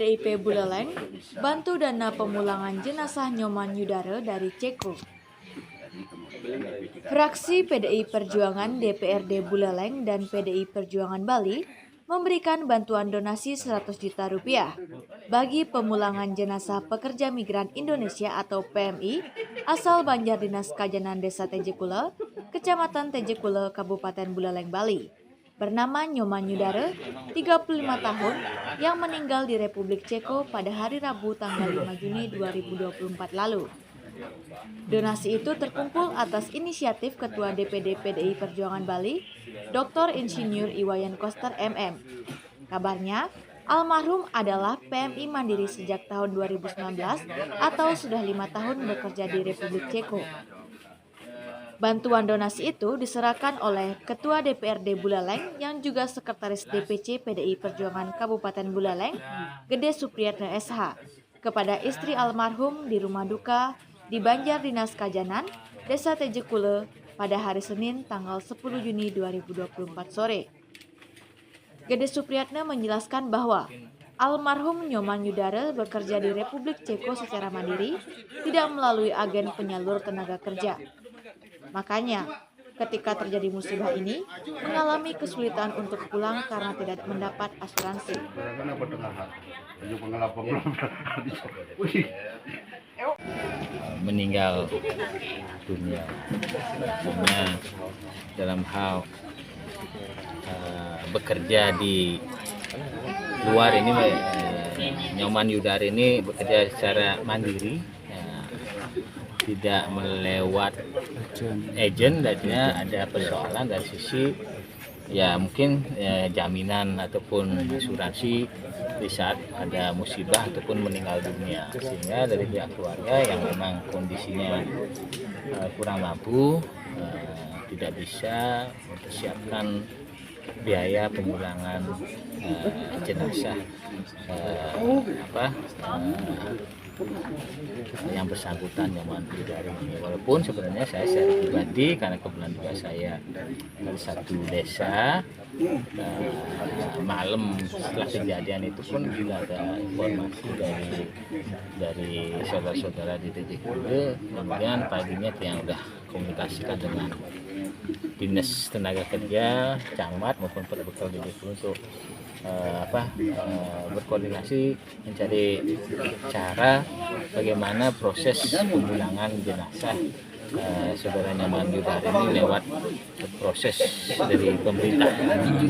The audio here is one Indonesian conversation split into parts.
PDIP Buleleng bantu dana pemulangan jenazah Nyoman Yudare dari Ceko. Fraksi PDI Perjuangan DPRD Buleleng dan PDI Perjuangan Bali memberikan bantuan donasi 100 juta rupiah bagi pemulangan jenazah pekerja migran Indonesia atau PMI asal Banjar Dinas Kajanan Desa Tejekule, Kecamatan Tejekule, Kabupaten Buleleng, Bali, bernama Nyoman Yudare, 35 tahun, yang meninggal di Republik Ceko pada hari Rabu tanggal 5 Juni 2024 lalu. Donasi itu terkumpul atas inisiatif Ketua DPD PDI Perjuangan Bali, Dr. Insinyur Iwayan Koster MM. Kabarnya, almarhum adalah PMI Mandiri sejak tahun 2019 atau sudah 5 tahun bekerja di Republik Ceko. Bantuan donasi itu diserahkan oleh Ketua DPRD Buleleng yang juga Sekretaris DPC PDI Perjuangan Kabupaten Buleleng, Gede Supriyatna SH, kepada istri almarhum di rumah duka di Banjar Dinas Kajanan, Desa Tejekule pada hari Senin tanggal 10 Juni 2024 sore. Gede Supriyatna menjelaskan bahwa almarhum Nyoman Yudare bekerja di Republik Ceko secara mandiri, tidak melalui agen penyalur tenaga kerja. Makanya, ketika terjadi musibah ini, mengalami kesulitan untuk pulang karena tidak mendapat asuransi. Meninggal dunia karena dalam hal bekerja di luar ini, Nyoman Yudare ini bekerja secara mandiri, tidak melewat agen, dan ada persoalan dari sisi mungkin jaminan ataupun asuransi di saat ada musibah ataupun meninggal dunia, sehingga dari pihak keluarga yang memang kondisinya kurang mampu tidak bisa mempersiapkan biaya pemulangan jenazah yang bersangkutan Nyoman Yudare ini. Walaupun sebenarnya saya secara pribadi, karena kebetulan juga saya dari satu desa, malam setelah kejadian itu pun juga ada informasi dari saudara-saudara di Tejekule, kemudian paginya yang udah komunikasikan dengan Dinas Tenaga Kerja, Camat maupun Perbekal Tejekule untuk berkoordinasi mencari cara bagaimana proses pemulangan jenazah saudara Nyoman Yudare ini lewat proses dari pemerintah,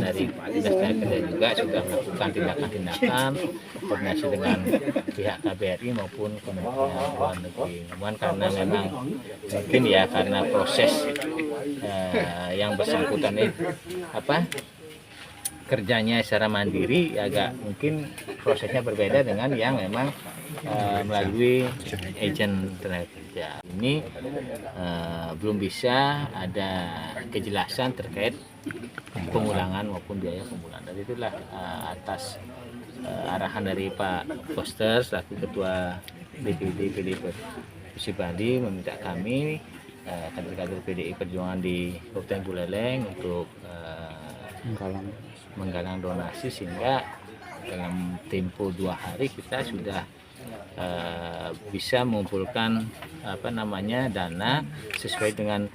dari Dinas Tenaga Kerja juga sudah melakukan tindakan-tindakan koordinasi dengan pihak KBRI maupun Kementerian Luar Negeri. Namun karena memang mungkin karena proses yang bersangkutan ini kerjanya secara mandiri, agak mungkin prosesnya berbeda dengan yang memang melalui agen tenaga kerja. Ini belum bisa ada kejelasan terkait pemulangan maupun biaya pemulangan. Dan itulah atas arahan dari Pak Koster selaku Ketua DPD PDI Provinsi Bali meminta kami kader-kader PDI Perjuangan di Kabupaten Buleleng untuk menggalang donasi, sehingga dalam tempo 2 hari kita sudah bisa mengumpulkan dana sesuai dengan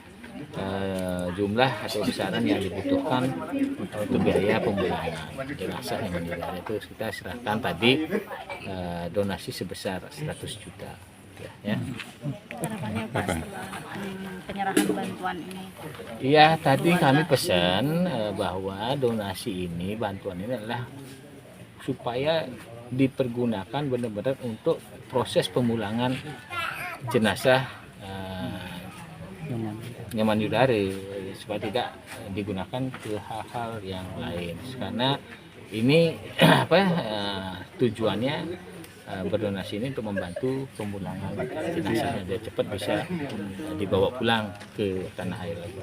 jumlah atau besaran yang dibutuhkan untuk biaya pemulangan jenazah yang meninggal. Itu kita serahkan tadi donasi sebesar 100 juta. Harapannya Pak setelah penyerahan bantuan ini? Iya, tadi kami pesan bahwa donasi ini, bantuan ini adalah supaya dipergunakan benar-benar untuk proses pemulangan jenazah Nyoman Yudare, supaya tidak digunakan ke hal-hal yang lain. Karena ini tujuannya berdonasi ini untuk membantu pemulangan jenazahnya biar cepat bisa dibawa pulang ke tanah air lagi.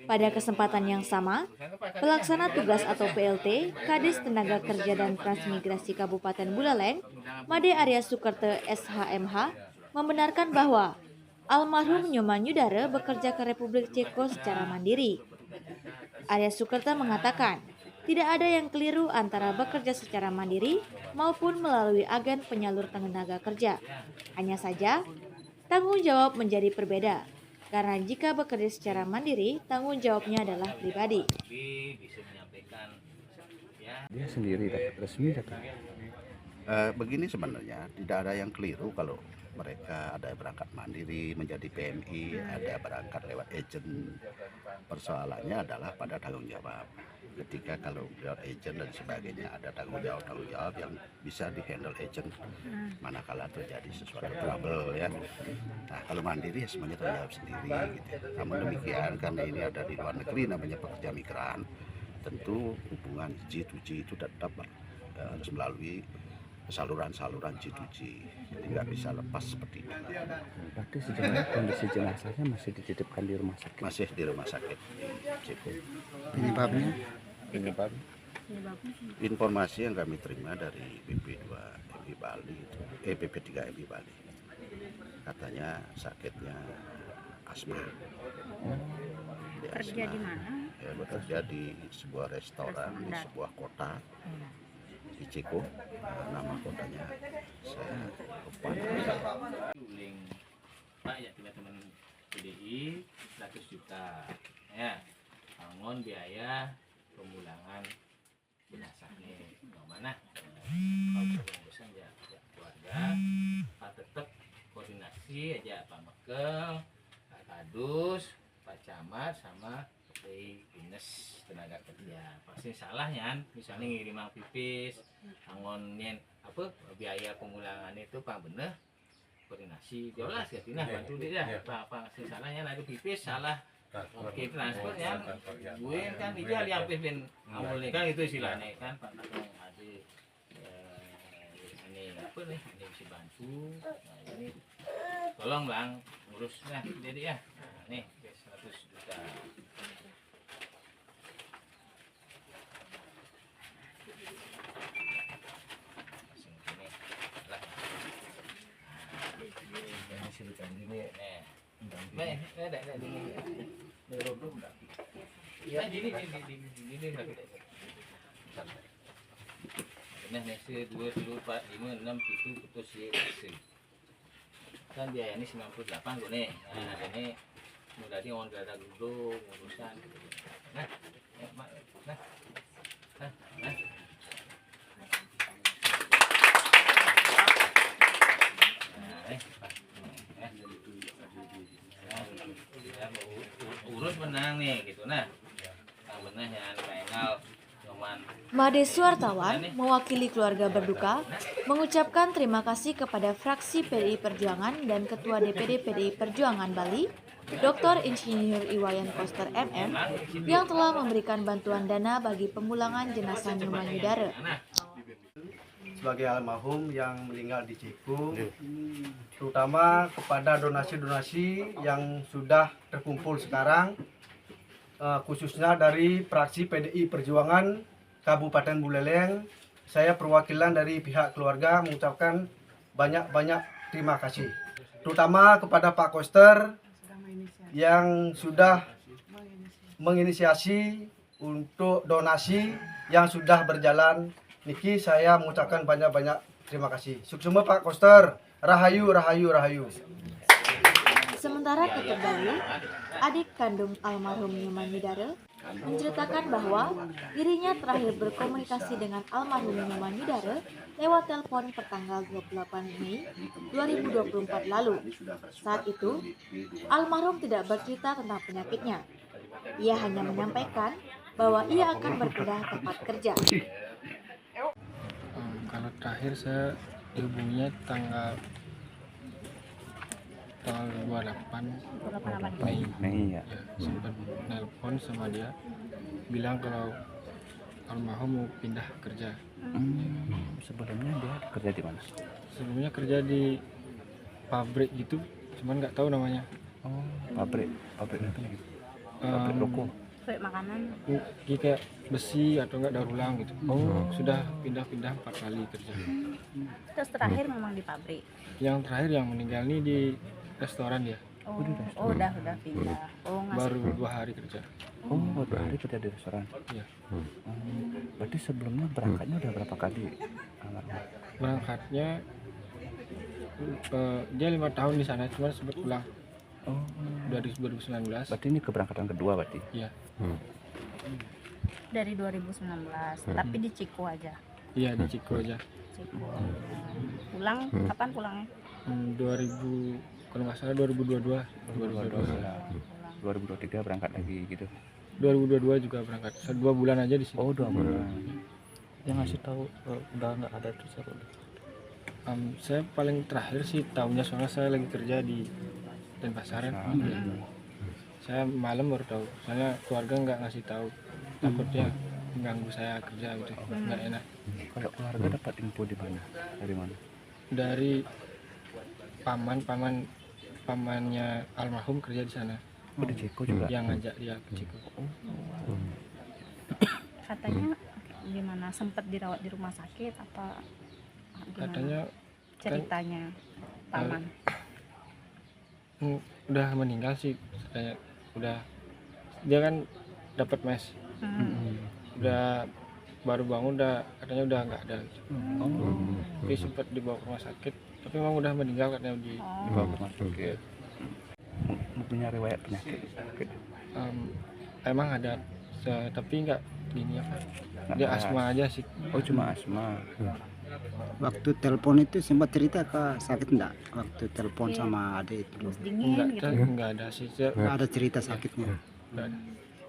Pada kesempatan yang sama, Pelaksana Tugas atau PLT, Kadis Tenaga Kerja dan Transmigrasi Kabupaten Buleleng, Made Arya Sukerte SHMH, membenarkan bahwa almarhum Nyoman Yudare bekerja ke Republik Ceko secara mandiri. Arya Sukerta mengatakan, tidak ada yang keliru antara bekerja secara mandiri maupun melalui agen penyalur tenaga kerja. Hanya saja, tanggung jawab menjadi berbeda. Karena jika bekerja secara mandiri, tanggung jawabnya adalah pribadi. Dia sendiri resmi datang. Begini sebenarnya tidak ada yang keliru kalau mereka ada berangkat mandiri menjadi PMI, ada berangkat lewat agen. Persoalannya adalah pada tanggung jawab. Ketika kalau lewat agen dan sebagainya ada tanggung jawab yang bisa dihandle agen manakala terjadi sesuatu trouble ya. Nah kalau mandiri ya semuanya tanggung jawab sendiri gitu. Namun demikian karena ini ada di luar negeri namanya pekerja migran, tentu hubungan G2G itu tetap harus melalui saluran-saluran G2G, jadi nggak bisa lepas seperti itu. Berarti sejauh kondisi jenazahnya masih dititipkan di rumah sakit? Masih di rumah sakit Ceko. Penyebabnya? Informasi yang kami terima dari BP2 MI Bali, BP3 MI Bali, katanya sakitnya asma. Kerja di mana? Ya, bekerja di sebuah restoran di sebuah kota di Ceko. Nama kotanya saya lupa. Pak ya teman-teman PDI 100 juta ya, bangun biaya pemulangan jenazah nih mana kalau bosan ya keluarga Pak tetap koordinasi aja Pak Mekel, Pak Kadus, Pak Camat sama Dinas Tenaga Kerja. Pasti salahnya misalnya ngirim pipis angonin apa biaya pemulangan itu Pak bener koordinasi jelas ya Tina bantu dia Pak sih salahnya ada pipis salah oke transfernya gue kan dia yang pimpin awalnya kan itu istilahnya kan Pak Nakong ada ini apa nih ini bisa bantu. Nah ini tolong lang urusnya jadi ya. Nah, nih 100 juta. Kan biaya ini 98 gue nih. Nah ini mudah di on dada dulu urusan. Nah, nah. Urus menang nih gitu nah benar ya pengal cuman Made Suartawan mewakili keluarga berduka mengucapkan terima kasih kepada fraksi PDI Perjuangan dan Ketua DPD PDI Perjuangan Bali, Dr. Insinyur Iwayan Koster MM, yang telah memberikan bantuan dana bagi pemulangan jenazah Nyoman Yudare. Sebagai almarhum yang meninggal di Ceko, terutama kepada donasi-donasi yang sudah terkumpul sekarang, khususnya dari fraksi PDI Perjuangan Kabupaten Buleleng. Saya perwakilan dari pihak keluarga mengucapkan banyak-banyak terima kasih, terutama kepada Pak Koster yang sudah menginisiasi untuk donasi yang sudah berjalan. Niki saya mengucapkan banyak-banyak terima kasih. Suksema Pak Koster, rahayu, rahayu, rahayu. Sementara Ketut Bali, adik kandung almarhum Nyoman Yudare, menceritakan bahwa dirinya terakhir berkomunikasi dengan almarhum Nyoman Yudare lewat telepon pertanggal 28 Mei 2024 lalu. Saat itu, almarhum tidak bercerita tentang penyakitnya. Ia hanya menyampaikan bahwa ia akan berpindah tempat kerja. Kalau terakhir saya dihubunginya tanggal 28 Mei ya. Sempat nelpon sama dia bilang kalau almarhum mau pindah kerja. Sebelumnya dia kerja di mana? Sebelumnya kerja di pabrik gitu, cuman nggak tahu namanya. Oh, pabrik apa gitu? Pabrik rokok. Kayak makanan. Kayak besi atau enggak daur ulang gitu. Oh, sudah pindah-pindah 4 kali kerja. Terus terakhir memang di pabrik. Yang terakhir yang meninggal ini di restoran dia. udah pindah. Oh, ngasih. Baru 2 hari kerja. Oh, 2 hari kerja di restoran. Iya. Berarti sebelumnya berangkatnya udah berapa kali? Almarhum? Berangkatnya dia 5 tahun di sana, cuma sempat pulang Oh, dari 2019. berarti ini keberangkatan kedua berarti? Iya. Dari 2019, tapi di Ciko aja. Iya, di Ciko aja. Ciko. Pulang kapan pulangnya? 2000 kalau nggak salah 2022. 2023 berangkat lagi gitu. 2022 juga berangkat. 2 bulan aja di sini. Oh, 2 bulan. Yang ngasih tahu udah nggak ada itu siapa? Saya paling terakhir sih tahunya soalnya saya lagi kerja di Denpasar. Saya malam baru tahu. Soalnya keluarga nggak ngasih tahu. Takutnya mengganggu saya kerja gitu. Nggak enak. Kalau keluarga dapat info di mana? Dari mana? Dari pamannya almarhum kerja di sana. Oh, di Ceko juga. Yang ngajak dia ke Ciko. Katanya gimana? Sempat dirawat di rumah sakit apa gimana? Katanya Ceritanya paman. udah meninggal sih katanya. Udah dia kan dapat mes. Udah baru bangun katanya udah nggak ada. Tapi sempat dibawa ke rumah sakit, tapi memang udah meninggal katanya di Dibawa ke rumah sakit. Punya riwayat penyakit. emang ada tapi nggak gini apa. Dia keras. asma aja sih. Oh, cuma asma. Waktu telepon itu sempat cerita ke sakit enggak? Waktu telepon Iya. sama adik itu Terus dingin gitu. Enggak ada sih. nggak ada cerita sakitnya. Nggak ada.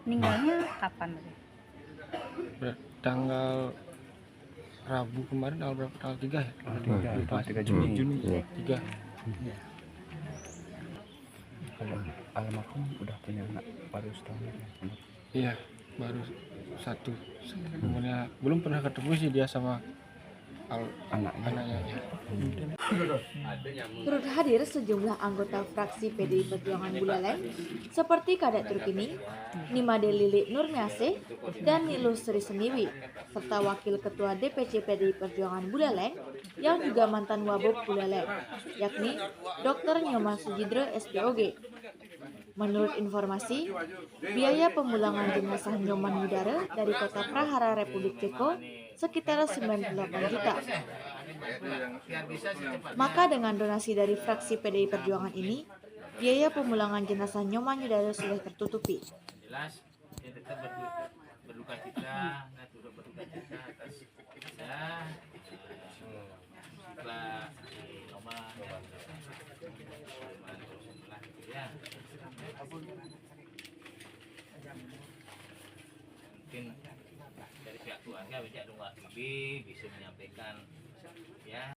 Meninggalnya kapan? Tanggal Rabu kemarin, tanggal berapa? Tanggal 3 ya? Tanggal 3 Juni. Juni 3. Kalau almarhum udah punya anak baru setahun ya? Iya, baru 1. Kemudian belum pernah ketemu sih dia sama anaknya. Turut hadir sejumlah anggota fraksi PDI Perjuangan Buleleng seperti Kadek Turkini, Nimade Lili Nurmiasih, dan Niluh Sri Seniwi, serta Wakil Ketua DPC PDI Perjuangan Buleleng yang juga mantan Wabub Buleleng, yakni Dr. Nyoman Sujidro SPOG. Menurut informasi, biaya pemulangan jenazah Nyoman Yudare dari kota Prahara Republik Ceko sekitar 98 juta. Maka dengan donasi dari fraksi PDI Perjuangan ini, biaya pemulangan jenazah Nyoman Yudare sudah tertutupi. Jelas dia tetap berduka cita, turut berduka cita atas musibah Nyoman ya. Mungkin dari pihak keluarga bisa bisa menyampaikan ya